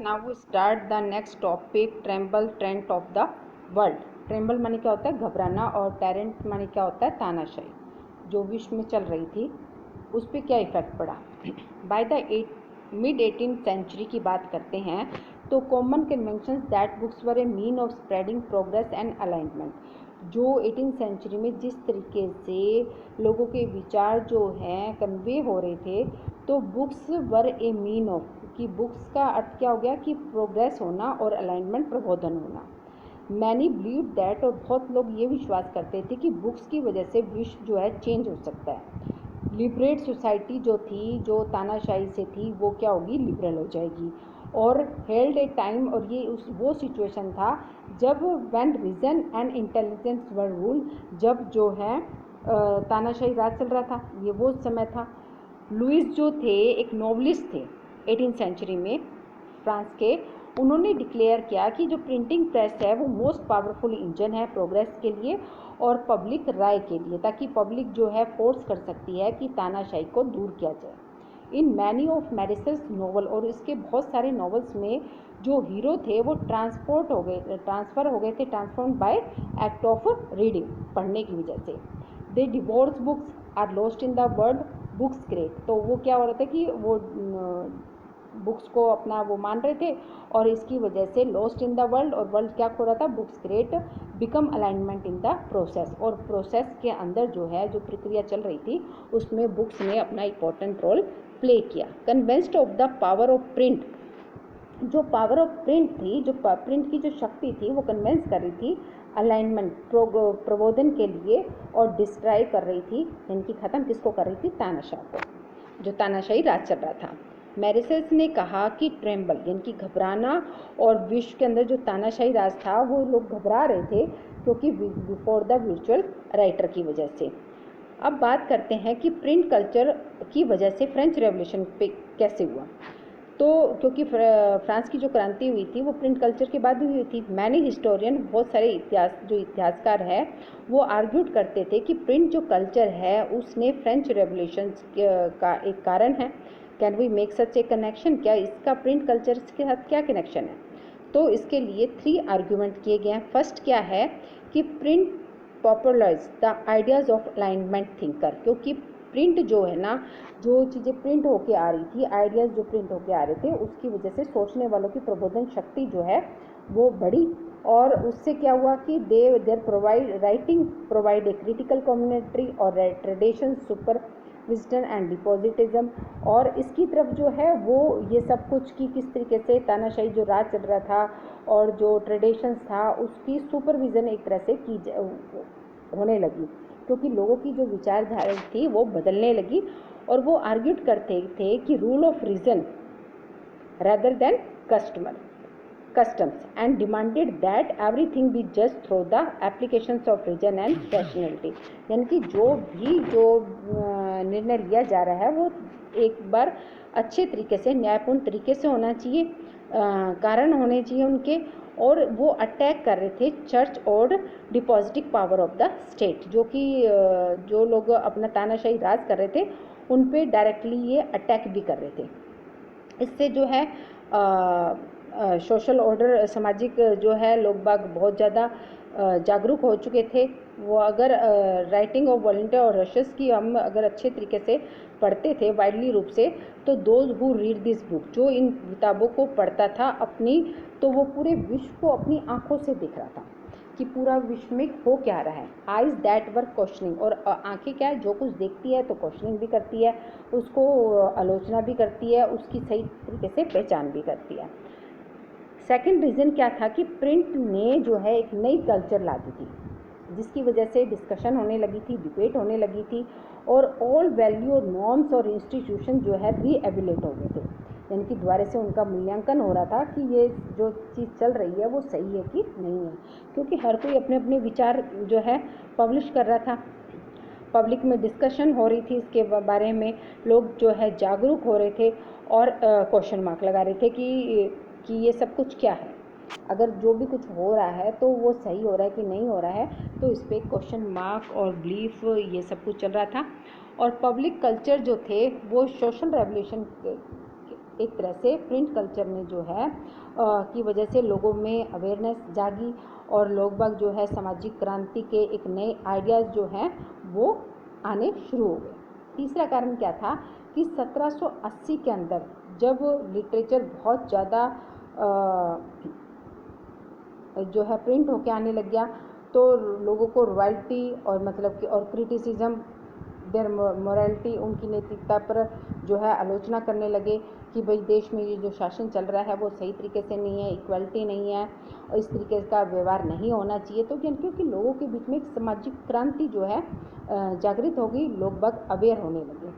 now start the next topic, tremble trend of the world. Tremble माने क्या होता है? घबराना, और टेरेंट माने क्या होता है? तानाशाही जो विश्व में चल रही थी उस पर क्या इफेक्ट पड़ा। By the mid 18th century की बात करते हैं तो common conventions that books were A mean of spreading progress and alignment. जो 18th सेंचुरी में जिस तरीके से लोगों के विचार जो हैं कन्वे हो रहे थे, तो books were A mean of, कि बुक्स का अर्थ क्या हो गया कि प्रोग्रेस होना और अलाइनमेंट, प्रबोधन होना। मैनी बिलीव दैट, और बहुत लोग ये विश्वास करते थे कि बुक्स की वजह से विश्व जो है चेंज हो सकता है। लिबरेट सोसाइटी जो थी, जो तानाशाही से थी, वो क्या होगी? लिबरल हो जाएगी। और हेल्ड ए टाइम, और ये वो सिचुएशन था जब when reason and intelligence were rule, जब जो है तानाशाही राज चल रहा था, ये वो समय था। लुइस जो थे एक नॉवलिस्ट थे 18th सेंचुरी में फ्रांस के, उन्होंने डिक्लेयर किया कि जो प्रिंटिंग प्रेस है वो मोस्ट पावरफुल इंजन है प्रोग्रेस के लिए और पब्लिक राय के लिए, ताकि पब्लिक जो है फोर्स कर सकती है कि तानाशाही को दूर किया जाए। इन मैनी ऑफ मैरिसस नॉवल, और इसके बहुत सारे नॉवेल्स में जो हीरो थे वो ट्रांसफर हो गए थे transform by act of reading, पढ़ने की वजह से। They divorce books are lost in the world books great, तो वो क्या हो रहा था कि वो बुक्स को अपना वो मान रहे थे और इसकी वजह से लॉस्ट इन द वर्ल्ड, और वर्ल्ड क्या हो रहा था? Books great, become alignment in the process, और प्रोसेस के अंदर जो है जो प्रक्रिया चल रही थी उसमें बुक्स ने अपना इंपॉर्टेंट रोल प्ले किया। Convinced of the power of print, जो पावर ऑफ प्रिंट थी, जो प्रिंट की जो शक्ति थी वो कन्विंस कर रही थी अलाइनमेंट, प्रबोधन के लिए, और डिस्ट्रॉय कर रही थी, यानी कि ख़त्म किसको कर रही थी? तानाशाह को, जो तानाशाही राज चल रहा था। मैरिसेस ने कहा कि ट्रेम्बल यानी कि घबराना, और विश्व के अंदर जो तानाशाही राज था वो लोग घबरा रहे थे क्योंकि बिफोर द विजुअल राइटर की वजह से। अब बात करते हैं कि प्रिंट कल्चर की वजह से फ्रेंच रेवोल्यूशन पे कैसे हुआ। तो क्योंकि फ्रांस की जो क्रांति हुई थी वो प्रिंट कल्चर के बाद हुई थी। मैनी हिस्टोरियन, बहुत सारे इतिहासकार है, वो आर्ग्यूड करते थे कि प्रिंट जो कल्चर है उसने फ्रेंच रेवोल्यूशन का एक कारण है। Can we make such a connection? क्या इसका प्रिंट कल्चर के साथ क्या कनेक्शन है? तो इसके लिए 3 आर्ग्यूमेंट किए गए हैं। फर्स्ट क्या है कि print popularize the ideas of alignment thinker, क्योंकि प्रिंट जो है ना, जो चीज़ें प्रिंट होके आ रही थी, आइडियाज़ जो प्रिंट होके आ रहे थे, उसकी वजह से सोचने वालों की प्रबोधन शक्ति जो है वो बढ़ी, और उससे क्या हुआ कि there writing provide a critical community और ट्रेडिशन सुपर विजडन एंड डिपॉजिटिज्म, और इसकी तरफ जो है वो ये सब कुछ की किस तरीके से तानाशाही जो राज चल रहा था और जो ट्रेडिशंस था उसकी सुपरविज़न एक तरह से की होने लगी, क्योंकि लोगों की जो विचारधारा थी वो बदलने लगी, और वो आर्ग्यूड करते थे कि rule of reason rather than customs and demanded that everything be judged through the applications of reason and rationality, यानी कि जो निर्णय लिया जा रहा है वो एक बार अच्छे तरीके से, न्यायपूर्ण तरीके से होना चाहिए, कारण होने चाहिए उनके, और वो अटैक कर रहे थे चर्च और डिपॉजिटिक पावर ऑफ द स्टेट, जो कि जो लोग अपना तानाशाही राज कर रहे थे उन पे डायरेक्टली ये अटैक भी कर रहे थे। इससे जो है सोशल ऑर्डर, सामाजिक जो है लोग बाग बहुत ज़्यादा जागरूक हो चुके थे। वो अगर राइटिंग ऑफ वॉलंटियर और रशेस की हम अगर अच्छे तरीके से पढ़ते थे वाइडली रूप से, तो those who read this book, जो इन किताबों को पढ़ता था अपनी, तो वो पूरे विश्व को अपनी आँखों से देख रहा था कि पूरा विश्व में हो क्या रहा है। आइज दैट वर क्वेश्चनिंग, और आंखें क्या है, जो कुछ देखती है तो क्वेश्चनिंग भी करती है, उसको आलोचना भी करती है, उसकी सही तरीके से पहचान भी करती है। सेकंड रीज़न क्या था कि प्रिंट ने जो है एक नई कल्चर ला दी थी, जिसकी वजह से डिस्कशन होने लगी थी, डिबेट होने लगी थी, और ऑल वैल्यू और नॉर्म्स और इंस्टीट्यूशन जो है रीएवेलेट हो गए थे, यानी कि दोबारा से उनका मूल्यांकन हो रहा था कि ये जो चीज़ चल रही है वो सही है कि नहीं है, क्योंकि हर कोई अपने अपने विचार जो है पब्लिश कर रहा था, पब्लिक में डिस्कशन हो रही थी इसके बारे में, लोग जो है जागरूक हो रहे थे और क्वेश्चन मार्क लगा रहे थे कि ये सब कुछ क्या है, अगर जो भी कुछ हो रहा है तो वो सही हो रहा है कि नहीं हो रहा है, तो इस पर क्वेश्चन मार्क और बिलीफ ये सब कुछ चल रहा था। और पब्लिक कल्चर जो थे वो सोशल रेवोल्यूशन एक तरह से प्रिंट कल्चर ने जो है की वजह से लोगों में अवेयरनेस जागी और लोग बाग जो है सामाजिक क्रांति के एक नए आइडियाज़ जो हैं वो आने शुरू हो गए। तीसरा कारण क्या था कि 1780 के अंदर जब लिटरेचर बहुत ज़्यादा जो है प्रिंट होके आने लग गया तो लोगों को रॉयल्टी और मतलब कि और क्रिटिसिज्म देयर मोरालिटी, उनकी नैतिकता पर जो है आलोचना करने लगे कि भाई देश में ये जो शासन चल रहा है वो सही तरीके से नहीं है, इक्वालिटी नहीं है और इस तरीके का व्यवहार नहीं होना चाहिए। तो क्योंकि लोगों के बीच में एक सामाजिक क्रांति जो है जागृत हो गई, लोग बाग अवेयर होने लगे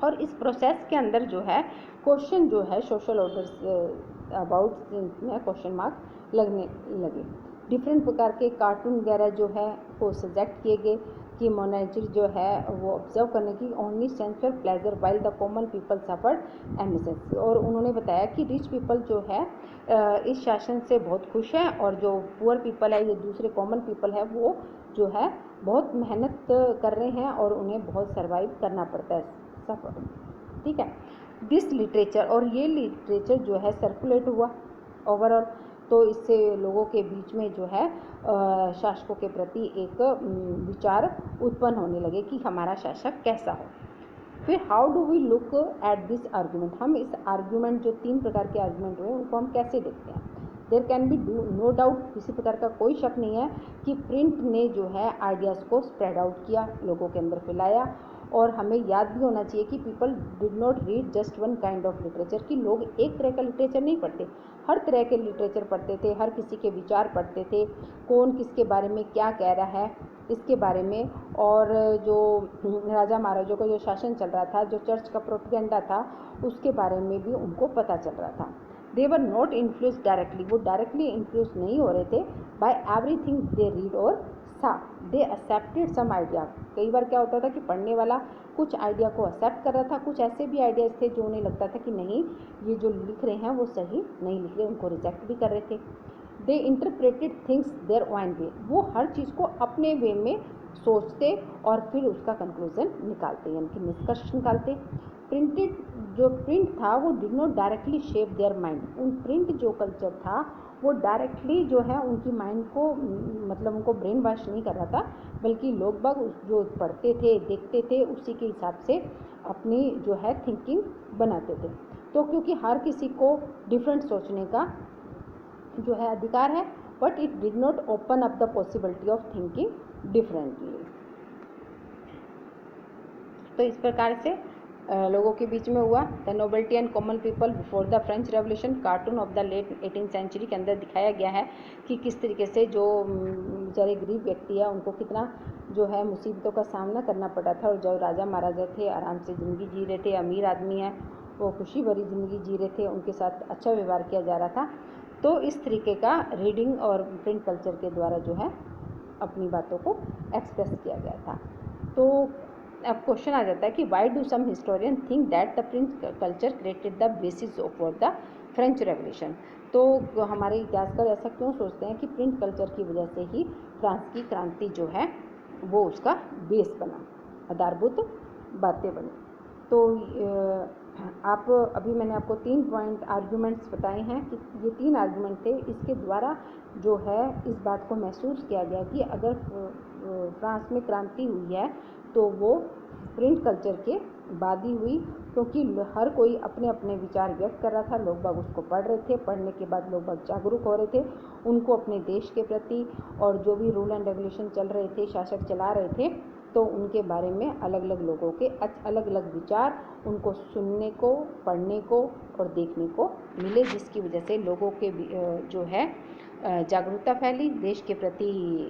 और इस प्रोसेस के अंदर जो है क्वेश्चन जो है सोशल ऑर्डर अबाउट में क्वेश्चन मार्क लगने लगे। डिफरेंट प्रकार के कार्टून वगैरह जो है वो सजेक्ट किए गए कि मोनार्ची जो है वो ऑब्जर्व करने की only sensual pleasure while the common people suffered immensely. और उन्होंने बताया कि रिच पीपल जो है इस शासन से बहुत खुश हैं और जो पुअर पीपल है, ये दूसरे कॉमन पीपल है, वो जो है बहुत मेहनत कर रहे हैं और उन्हें बहुत सर्वाइव करना पड़ता है, सफर। ठीक है, दिस लिटरेचर, और ये लिटरेचर जो है सर्कुलेट हुआ ओवरऑल, तो इससे लोगों के बीच में जो है शासकों के प्रति एक विचार उत्पन्न होने लगे कि हमारा शासक कैसा हो। फिर how do we look at this argument, हम इस आर्गूमेंट जो 3 प्रकार के आर्गूमेंट हुए उनको हम कैसे देखते हैं। There can be no doubt, किसी प्रकार का कोई शक नहीं है कि प्रिंट ने जो है आइडियाज़ को स्प्रेड आउट किया, लोगों के अंदर फैलाया। और हमें याद भी होना चाहिए कि people did not read just one kind of literature, कि लोग एक तरह का लिटरेचर नहीं पढ़ते, हर तरह के लिटरेचर पढ़ते थे, हर किसी के विचार पढ़ते थे, कौन किसके बारे में क्या कह रहा है इसके बारे में। और जो राजा महाराजों का जो शासन चल रहा था, जो चर्च का प्रोपेगेंडा था, उसके बारे में भी उनको पता चल रहा था। दे वर नॉट इन्फ्लुएंस डायरेक्टली, वो डायरेक्टली इन्फ्लुएंस नहीं हो रहे थे बाय एवरीथिंग दे रीड और सा, दे एक्सेप्टेड सम आइडिया। कई बार क्या होता था कि पढ़ने वाला कुछ आइडिया को एक्सेप्ट कर रहा था, कुछ ऐसे भी आइडियाज़ थे जो उन्हें लगता था कि नहीं ये जो लिख रहे हैं वो सही नहीं लिख रहे, उनको रिजेक्ट भी कर रहे थे। They interpreted things their own way, वो हर चीज़ को अपने वे में सोचते और फिर उसका कंक्लूजन निकालते, यानी कि निष्कर्ष निकालते। प्रिंटेड जो प्रिंट था वो did not directly shape their mind, उन प्रिंट जो कल्चर था वो डायरेक्टली जो है उनकी माइंड को मतलब उनको ब्रेन वॉश नहीं कर रहा था, बल्कि लोग बाग जो पढ़ते थे देखते थे उसी के हिसाब से अपनी जो है थिंकिंग बनाते थे। तो क्योंकि हर किसी को डिफरेंट सोचने का जो है अधिकार है, but it did not open up the possibility of thinking differently. तो इस प्रकार से लोगों के बीच में हुआ। The nobility and common people before the French revolution, cartoon of the late 18th century के अंदर दिखाया गया है कि किस तरीके से जो बेचारे गरीब व्यक्ति है उनको कितना जो है मुसीबतों का सामना करना पड़ा था, और जो राजा महाराजा थे आराम से ज़िंदगी जी रहे थे, अमीर आदमी है वो खुशी भरी ज़िंदगी जी रहे थे, उनके साथ अच्छा व्यवहार किया जा रहा था। तो इस तरीके का रीडिंग और प्रिंट कल्चर के द्वारा जो है अपनी बातों को एक्सप्रेस किया गया था। तो अब क्वेश्चन आ जाता है कि why do some historian think that the print culture created the basis for the French revolution. तो हमारे इतिहासकार ऐसा क्यों सोचते हैं कि प्रिंट कल्चर की वजह से ही फ्रांस की क्रांति जो है वो उसका बेस बना, आधारभूत बातें बनी। तो आप अभी मैंने आपको 3 पॉइंट आर्ग्यूमेंट्स बताए हैं कि ये 3 आर्ग्यूमेंट थे, इसके द्वारा जो है इस बात को महसूस किया गया कि अगर फ्रांस में क्रांति हुई है तो वो प्रिंट कल्चर के बाद ही हुई, क्योंकि हर कोई अपने अपने विचार व्यक्त कर रहा था, लोग बाग उसको पढ़ रहे थे, पढ़ने के बाद लोग बाग जागरूक हो रहे थे, उनको अपने देश के प्रति और जो भी रूल एंड रेगुलेशन चल रहे थे, शासक चला रहे थे, तो उनके बारे में अलग अलग लोगों के अलग अलग विचार उनको सुनने को, पढ़ने को और देखने को मिले, जिसकी वजह से लोगों के जो है जागरूकता फैली, देश के प्रति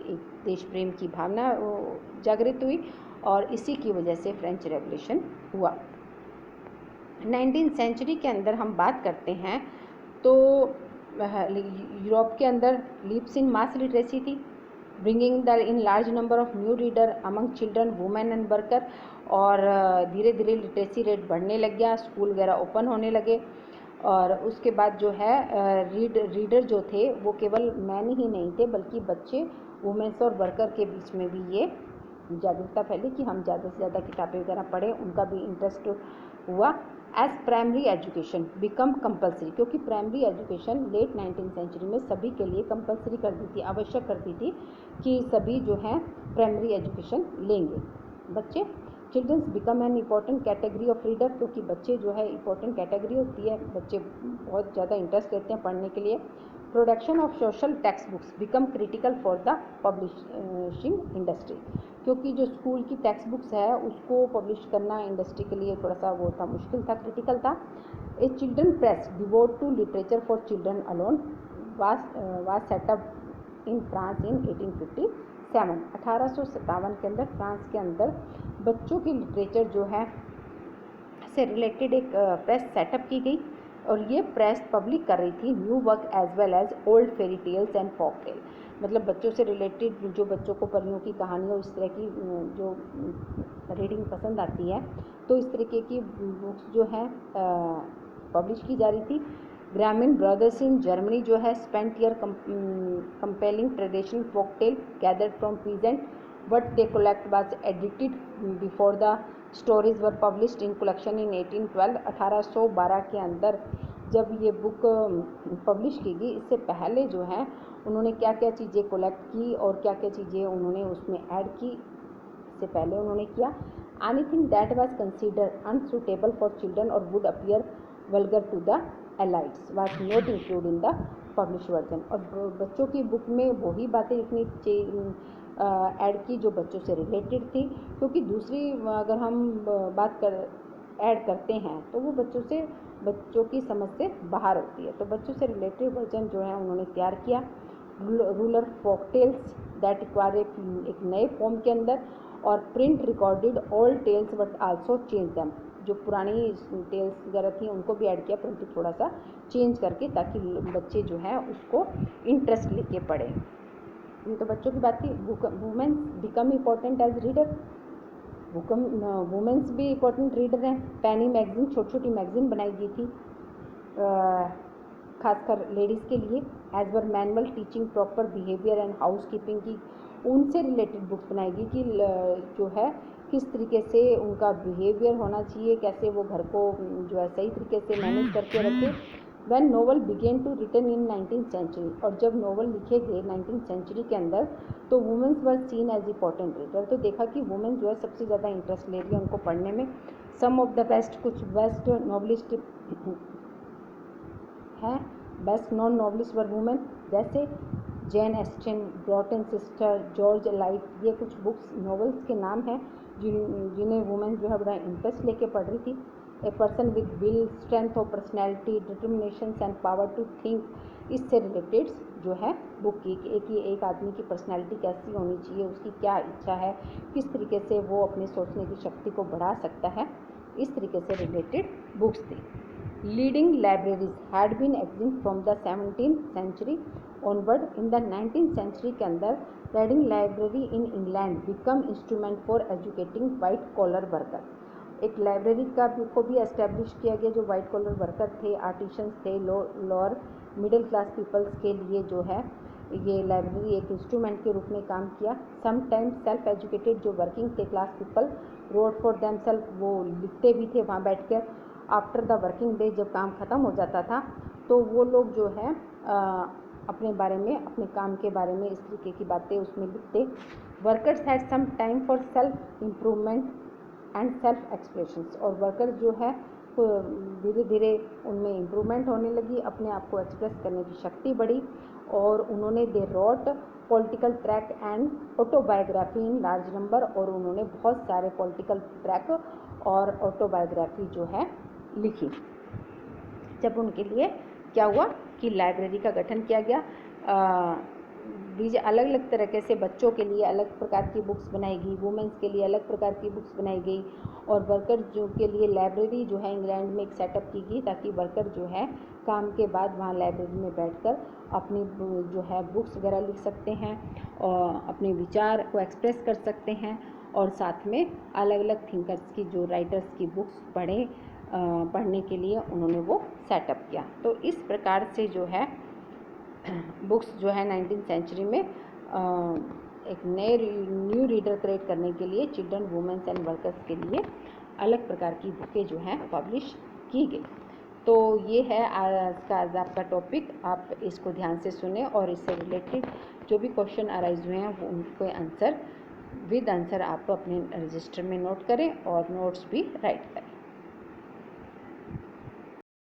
एक देश प्रेम की भावना जागृत हुई, और इसी की वजह से फ्रेंच रेवोल्यूशन हुआ। 19th सेंचुरी के अंदर हम बात करते हैं तो यूरोप के अंदर लीप्स इन मास लिटरेसी थी, bringing the in large number of new reader among children, women and worker, और धीरे धीरे लिटरेसी रेट बढ़ने लग गया, स्कूल वगैरह ओपन होने लगे, और उसके बाद जो है रीडर जो थे वो केवल मैन ही नहीं थे बल्कि बच्चे, वुमेन्स और वर्कर के बीच में भी ये जागरूकता फैली कि हम ज़्यादा से ज़्यादा किताबें वगैरह पढ़ें, उनका भी इंटरेस्ट हुआ। As primary education become compulsory, क्योंकि primary education late 19th century में सभी के लिए कंपलसरी कर दी थी, आवश्यक कर दी थी कि सभी जो है प्राइमरी एजुकेशन लेंगे बच्चे। Childrens become an important category of reader, क्योंकि बच्चे जो है इम्पॉर्टेंट कैटेगरी होती है, बच्चे बहुत ज़्यादा इंटरेस्ट लेते हैं पढ़ने के लिए। Production of social text books become critical for the publishing industry, क्योंकि जो स्कूल की टेक्स्ट बुक्स है उसको पब्लिश करना इंडस्ट्री के लिए थोड़ा सा वो था, मुश्किल था, क्रिटिकल था। A children press devote to literature for children alone was set up in France in 1857। 1857 के अंदर फ्रांस के अंदर बच्चों की लिटरेचर जो है से रिलेटेड एक प्रेस सेटअप की गई, और ये प्रेस पब्लिक कर रही थी new work as well as old fairy tales and folk tale, मतलब बच्चों से रिलेटेड जो बच्चों को परियों की कहानियों इस तरह की जो रीडिंग पसंद आती है, तो इस तरीके की बुक्स जो है पब्लिश की जा रही थी। ग्रामीण ब्रदर्स इन जर्मनी जो है spent year compiling traditional folk tale gathered from peasant what they collect was edited before the stories were published in collection in 1812। 1812 के अंदर जब ये बुक पब्लिश की गई, इससे पहले जो है उन्होंने क्या क्या चीज़ें कलेक्ट की और क्या क्या चीज़ें उन्होंने उसमें ऐड की, इससे पहले उन्होंने किया। Anything that was considered unsuitable for children or would appear vulgar to the elites was not include in the publish version, और बच्चों की बुक में वही बातें लिखनी ऐड की जो बच्चों से रिलेटेड थी, क्योंकि दूसरी अगर हम बात कर ऐड करते हैं तो वो बच्चों की समझ से बाहर होती है, तो बच्चों से रिलेटेड वर्जन जो है उन्होंने तैयार किया। Rural folk tales that require एक नए फॉर्म के अंदर, और print recorded old tales but also change them, जो पुरानी टेल्स वगैरह थी उनको भी ऐड किया, परंतु थोड़ा सा चेंज करके, ताकि बच्चे जो है उसको इंटरेस्ट लेके पढ़े। ये तो बच्चों की बात थी। Womens become important as reader, womens भी इम्पोर्टेंट रीडर हैं। पैनी मैगजीन, छोटी छोटी मैगजीन बनाई गई थी खासकर लेडीज़ के लिए। As were manual teaching proper behaviour and housekeeping की, उनसे रिलेटेड बुक्स बनाई गई कि जो है किस तरीके से उनका बिहेवियर होना चाहिए, कैसे वो घर को जो है सही तरीके से मैनेज करके रखें। When novel began to written in 19th century, और जब नॉवल लिखे गए 19th सेंचुरी के अंदर, तो womens were seen as important reader, तो देखा कि वुमेन जो है सबसे ज़्यादा इंटरेस्ट ले रही है उनको पढ़ने में। सम ऑफ द बेस्ट, कुछ बेस्ट नॉवलिस्ट हैं, best non novelist were women, जैसे Jane Austen, Bronte sister, George Eliot, ये कुछ बुक्स नॉवेल्स के नाम हैं जिन्हें वुमेन जो है बड़ा इंटरेस्ट लेके पढ़ रही थी। A person with will, strength of personality, determination and power to think, इससे रिलेटेड जो है बुक की एक आदमी की पर्सनैलिटी कैसी होनी चाहिए, उसकी क्या इच्छा है, किस तरीके से वो अपने सोचने की शक्ति को बढ़ा सकता है, इस तरीके से रिलेटेड बुक्स थी। Leading libraries had been exist from the 17th century onward. In the 19th century के अंदर reading library in England become instrument for educating white collar worker, एक लाइब्रेरी को भी एस्टेब्लिश किया गया जो वाइट कॉलर वर्कर थे, आर्टिशंस थे, लोअर मिडिल क्लास पीपल्स के लिए जो है ये लाइब्रेरी एक इंस्ट्रूमेंट के रूप में काम किया। समटाइम्स सेल्फ एजुकेटेड जो वर्किंग थे class people road for them self, वो लिखते भी थे वहाँ बैठ कर। आफ्टर द वर्किंग डे, जब काम ख़त्म हो जाता था तो वो लोग जो है अपने बारे में, अपने काम के बारे में इस तरीके की बातें उसमें लिखते। Workers had some time for self improvement and self expressions, और वर्कर जो है धीरे धीरे उनमें इम्प्रूवमेंट होने लगी, अपने आप को एक्सप्रेस करने की शक्ति बढ़ी, और उन्होंने they wrote political tract and autobiography in large number, और उन्होंने बहुत सारे पॉलिटिकल ट्रैक और ऑटोबायोग्राफी जो है लिखी। जब उनके लिए क्या हुआ कि लाइब्रेरी का गठन किया गया, बीज अलग अलग तरीके से बच्चों के लिए अलग प्रकार की बुक्स बनाई गई, वुमेन्स के लिए अलग प्रकार की बुक्स बनाई गई, और वर्कर जो के लिए लाइब्रेरी जो है इंग्लैंड में एक सेटअप की गई, ताकि वर्कर जो है काम के बाद वहाँ लाइब्रेरी में बैठकर अपनी जो है बुक्स वगैरह लिख सकते हैं और अपने विचार को एक्सप्रेस कर सकते हैं, और साथ में अलग अलग थिंकर्स की जो राइटर्स की बुक्स पढ़ने के लिए उन्होंने वो सेटअप किया। तो इस प्रकार से जो है बुक्स जो है 19th सेंचुरी में एक न्यू रीडर क्रिएट करने के लिए चिल्ड्रन, वुमेन्स एंड वर्कर्स के लिए अलग प्रकार की बुकें जो हैं पब्लिश की गई। तो ये है आज आपका टॉपिक। आप इसको ध्यान से सुने और इससे रिलेटेड जो भी क्वेश्चन अराइज हुए हैं वो उनके आंसर विद आंसर आप अपने रजिस्टर में नोट करें और नोट्स भी राइट करें।